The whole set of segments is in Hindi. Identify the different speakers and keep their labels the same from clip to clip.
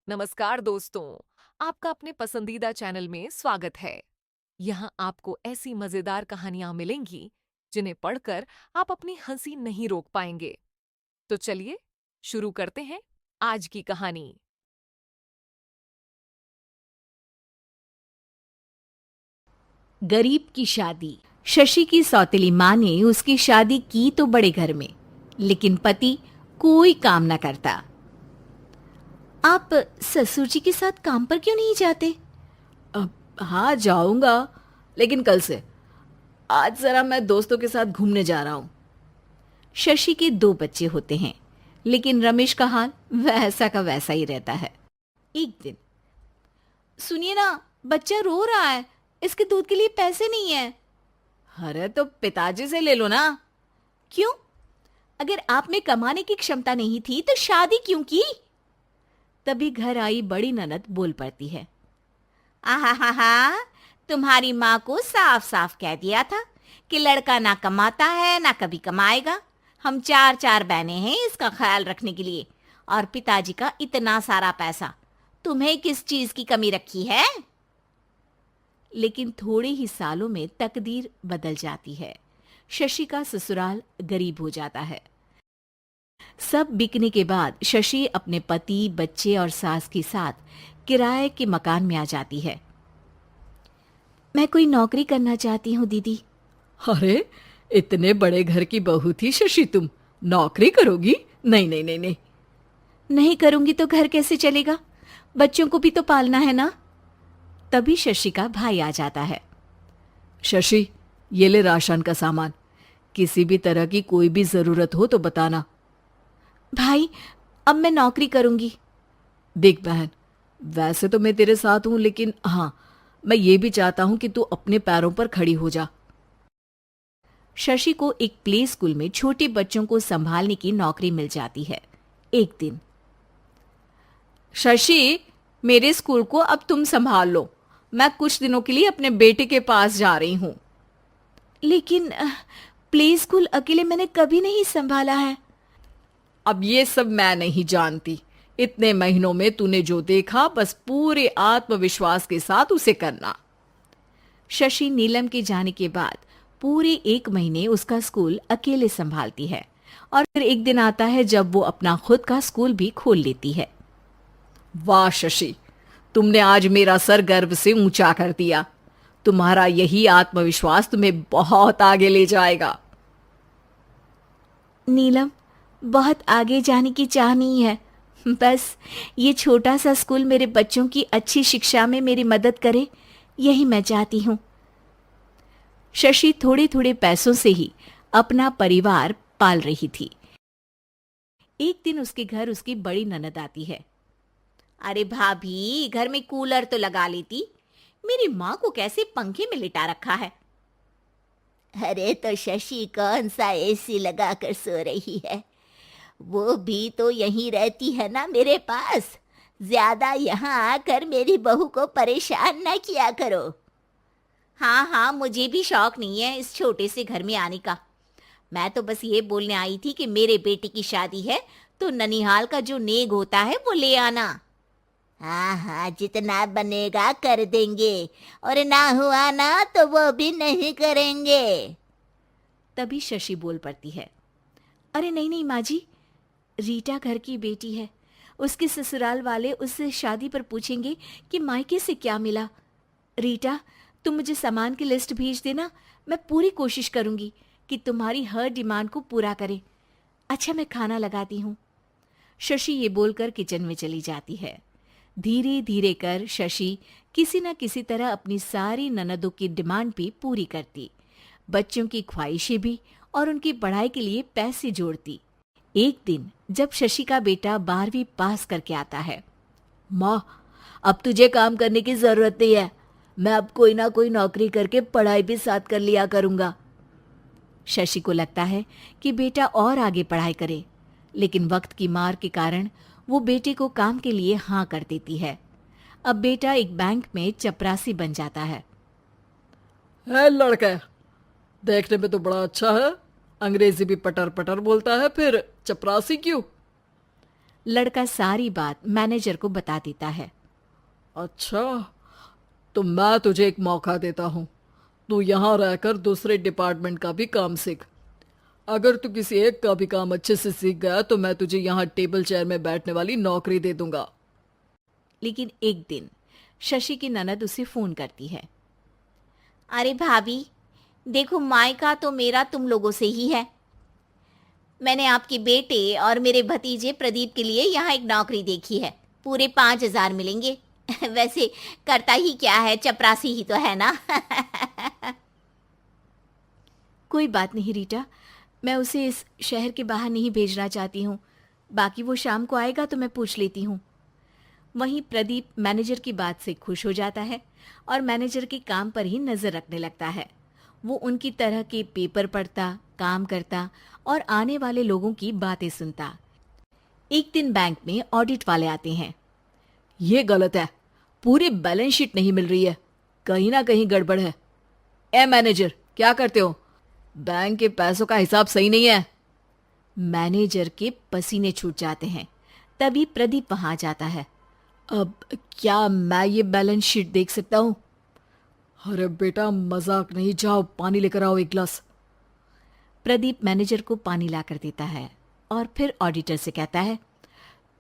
Speaker 1: नमस्कार दोस्तों, आपका अपने पसंदीदा चैनल में स्वागत है। यहाँ आपको ऐसी मजेदार कहानियां मिलेंगी जिन्हें पढ़कर आप अपनी हंसी नहीं रोक पाएंगे। तो चलिए शुरू करते हैं आज की कहानी।
Speaker 2: गरीब की शादी। शशि की सौतेली माँ ने उसकी शादी की तो बड़े घर में, लेकिन पति कोई काम न करता। आप ससुर जी के साथ काम पर क्यों नहीं जाते?
Speaker 3: अब हाँ जाऊंगा, लेकिन कल से। आज जरा मैं दोस्तों के साथ घूमने जा रहा हूँ।
Speaker 2: शशि के 2 बच्चे होते हैं, लेकिन रमेश का हाल वैसा का वैसा ही रहता है। एक दिन, सुनिए ना, बच्चा रो रहा है, इसके दूध के लिए पैसे नहीं है।
Speaker 3: अरे तो पिताजी से ले लो ना।
Speaker 2: क्यों? अगर आप में कमाने की क्षमता नहीं थी तो शादी क्यों की? तभी घर आई बड़ी ननद बोल पड़ती है। आहा हा हा, तुम्हारी माँ को साफ साफ कह दिया था कि लड़का ना कमाता है ना कभी कमाएगा। हम 4 बहनें हैं इसका ख्याल रखने के लिए, और पिताजी का इतना सारा पैसा, तुम्हें किस चीज की कमी रखी है? लेकिन थोड़े ही सालों में तकदीर बदल जाती है। शशि का ससुराल गरीब हो जाता है। सब बिकने के बाद शशि अपने पति, बच्चे और सास के साथ किराए के मकान में आ जाती है। मैं कोई नौकरी करना चाहती हूँ दीदी।
Speaker 3: अरे इतने बड़े घर की बहू थी शशि, तुम नौकरी करोगी? नहीं नहीं नहीं नहीं।
Speaker 2: नहीं करूंगी तो घर कैसे चलेगा? बच्चों को भी तो पालना है ना। तभी शशि का भाई आ जाता है।
Speaker 3: शशि, ये ले राशन का सामान। किसी भी तरह की कोई भी जरूरत हो तो बताना।
Speaker 2: भाई, अब मैं नौकरी करूंगी।
Speaker 3: देख बहन, वैसे तो मैं तेरे साथ हूं, लेकिन हाँ, मैं ये भी चाहता हूं कि तू अपने पैरों पर खड़ी हो जा।
Speaker 2: शशि को एक प्ले स्कूल में छोटे बच्चों को संभालने की नौकरी मिल जाती है। एक दिन,
Speaker 3: शशि, मेरे स्कूल को अब तुम संभाल लो। मैं कुछ दिनों के लिए अपने बेटे के पास जा रही हूं।
Speaker 2: लेकिन प्ले स्कूल अकेले मैंने कभी नहीं संभाला है।
Speaker 3: अब ये सब मैं नहीं जानती। इतने महीनों में तूने जो देखा, बस पूरे आत्मविश्वास के साथ उसे करना।
Speaker 2: शशि नीलम के जाने के बाद पूरे 1 महीने उसका स्कूल अकेले संभालती है, और फिर एक दिन आता है जब वो अपना खुद का स्कूल भी खोल लेती है।
Speaker 3: वाह शशि, तुमने आज मेरा सर गर्व से ऊंचा कर दिया। तुम्हारा यही आत्मविश्वास तुम्हें बहुत आगे ले जाएगा।
Speaker 2: नीलम, बहुत आगे जाने की चाह नहीं है। बस ये छोटा सा स्कूल मेरे बच्चों की अच्छी शिक्षा में मेरी मदद करे, यही मैं चाहती हूँ। शशि थोड़े थोड़े पैसों से ही अपना परिवार पाल रही थी। एक दिन उसके घर उसकी बड़ी ननद आती है। अरे भाभी, घर में कूलर तो लगा लेती। मेरी माँ को कैसे पंखे में लिटा रखा है। अरे तो शशि कौन सा एसी लगा कर सो रही है? वो भी तो यहीं रहती है ना मेरे पास। ज्यादा यहाँ आकर मेरी बहू को परेशान न किया करो। हाँ हाँ, मुझे भी शौक नहीं है इस छोटे से घर में आने का। मैं तो बस ये बोलने आई थी कि मेरे बेटे की शादी है तो ननिहाल का जो नेग होता है वो ले आना। हाँ हाँ, जितना बनेगा कर देंगे, और ना हुआ ना तो वो भी नहीं करेंगे। तभी शशि बोल पड़ती है। अरे नहीं नहीं माँ जी, रीटा घर की बेटी है। उसके ससुराल वाले उससे शादी पर पूछेंगे कि मायके से क्या मिला। रीटा, तुम मुझे सामान की लिस्ट भेज देना। मैं पूरी कोशिश करूंगी कि तुम्हारी हर डिमांड को पूरा करे। अच्छा, मैं खाना लगाती हूँ। शशि ये बोलकर किचन में चली जाती है। धीरे धीरे कर शशि किसी न किसी तरह अपनी सारी ननदों की डिमांड भी पूरी करती, बच्चों की ख्वाहिशें भी, और उनकी पढ़ाई के लिए पैसे जोड़ती। एक दिन जब शशि का बेटा 12वीं पास करके आता है।
Speaker 3: माँ, अब तुझे काम करने की जरूरत नहीं है। मैं अब कोई ना कोई नौकरी करके पढ़ाई भी साथ कर लिया करूंगा।
Speaker 2: शशि को लगता है कि बेटा और आगे पढ़ाई करे, लेकिन वक्त की मार के कारण वो बेटे को काम के लिए हाँ कर देती है। अब बेटा एक बैंक में चपरासी बन जाता है।
Speaker 3: लड़का देखने में तो बड़ा अच्छा है, अंग्रेजी भी पटर पटर बोलता है, फिर चपरासी क्यों?
Speaker 2: लड़का सारी बात मैनेजर को बता देता है।
Speaker 3: अच्छा, तो मैं तुझे एक मौका देता हूँ। तू यहाँ रहकर दूसरे डिपार्टमेंट का भी काम सीख। अगर तू किसी एक का भी काम अच्छे से सीख गया तो मैं तुझे यहाँ टेबल चेयर में बैठने वाली नौकरी दे दूंगा।
Speaker 2: लेकिन एक दिन शशि की ननद उसे फोन करती है। अरे भाभी, देखो मायका तो मेरा तुम लोगों से ही है। मैंने आपके बेटे और मेरे भतीजे प्रदीप के लिए यहाँ एक नौकरी देखी है। पूरे 5,000 मिलेंगे। वैसे करता ही क्या है, चपरासी ही तो है ना। कोई बात नहीं रीटा, मैं उसे इस शहर के बाहर नहीं भेजना चाहती हूँ। बाकी वो शाम को आएगा तो मैं पूछ लेती हूँ। वहीं प्रदीप मैनेजर की बात से खुश हो जाता है और मैनेजर के काम पर ही नजर रखने लगता है। वो उनकी तरह के पेपर पढ़ता, काम करता और आने वाले लोगों की बातें सुनता। एक दिन बैंक में ऑडिट वाले आते हैं।
Speaker 3: ये गलत है, पूरी बैलेंस शीट नहीं मिल रही है, कहीं ना कहीं गड़बड़ है। ए मैनेजर, क्या करते हो? बैंक के पैसों का हिसाब सही नहीं है।
Speaker 2: मैनेजर के पसीने छूट जाते हैं। तभी प्रदीप वहां जाता है।
Speaker 3: अब क्या मैं ये बैलेंस शीट देख सकता हूँ? अरे बेटा, मजाक नहीं, जाओ पानी लेकर आओ एक गिलास।
Speaker 2: प्रदीप मैनेजर को पानी लाकर देता है और फिर ऑडिटर से कहता है,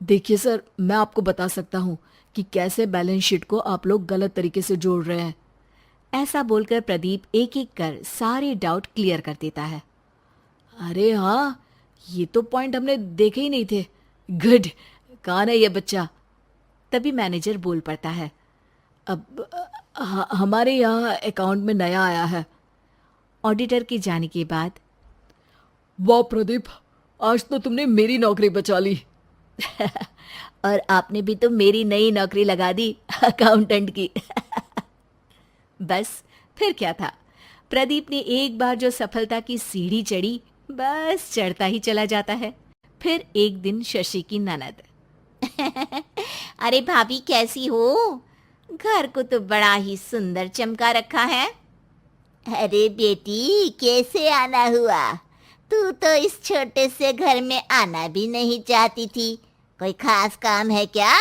Speaker 3: देखिए सर, मैं आपको बता सकता हूँ कि कैसे बैलेंस शीट को आप लोग गलत तरीके से जोड़ रहे हैं।
Speaker 2: ऐसा बोलकर प्रदीप एक एक कर सारे डाउट क्लियर कर देता है।
Speaker 3: अरे हाँ, ये तो पॉइंट हमने देखे ही नहीं थे। गुड, कौन है ये बच्चा?
Speaker 2: तभी मैनेजर बोल पड़ता है।
Speaker 3: अब हमारे यहाँ अकाउंट में नया आया है।
Speaker 2: ऑडिटर के जाने के बाद,
Speaker 3: वाह प्रदीप, आज तो तुमने मेरी नौकरी बचा ली।
Speaker 2: और आपने भी तो मेरी नई नौकरी लगा दी, अकाउंटेंट की। बस फिर क्या था, प्रदीप ने एक बार जो सफलता की सीढ़ी चढ़ी, बस चढ़ता ही चला जाता है। फिर एक दिन शशि की ननद, अरे भाभी कैसी हो? घर को तो बड़ा ही सुंदर चमका रखा है। अरे बेटी, कैसे आना हुआ? तू तो इस छोटे से घर में आना भी नहीं चाहती थी। कोई खास काम है क्या?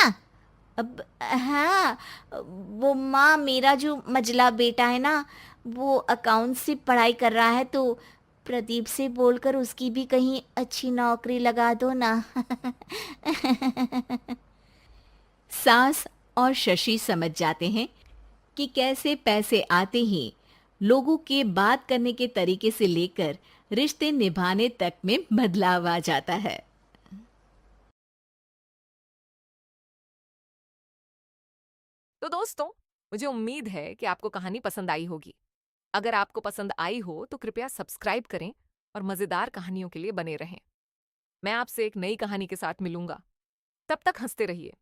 Speaker 2: अब हाँ, वो माँ, मेरा जो मझला बेटा है ना, वो अकाउंट से पढ़ाई कर रहा है, तो प्रदीप से बोलकर उसकी भी कहीं अच्छी नौकरी लगा दो ना। सास और शशि समझ जाते हैं कि कैसे पैसे आते ही लोगों के बात करने के तरीके से लेकर रिश्ते निभाने तक में बदलाव आ जाता है।
Speaker 1: तो दोस्तों, मुझे उम्मीद है कि आपको कहानी पसंद आई होगी। अगर आपको पसंद आई हो तो कृपया सब्सक्राइब करें और मजेदार कहानियों के लिए बने रहें। मैं आपसे एक नई कहानी के साथ मिलूंगा। तब तक हंसते रहिए।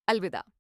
Speaker 1: अलविदा।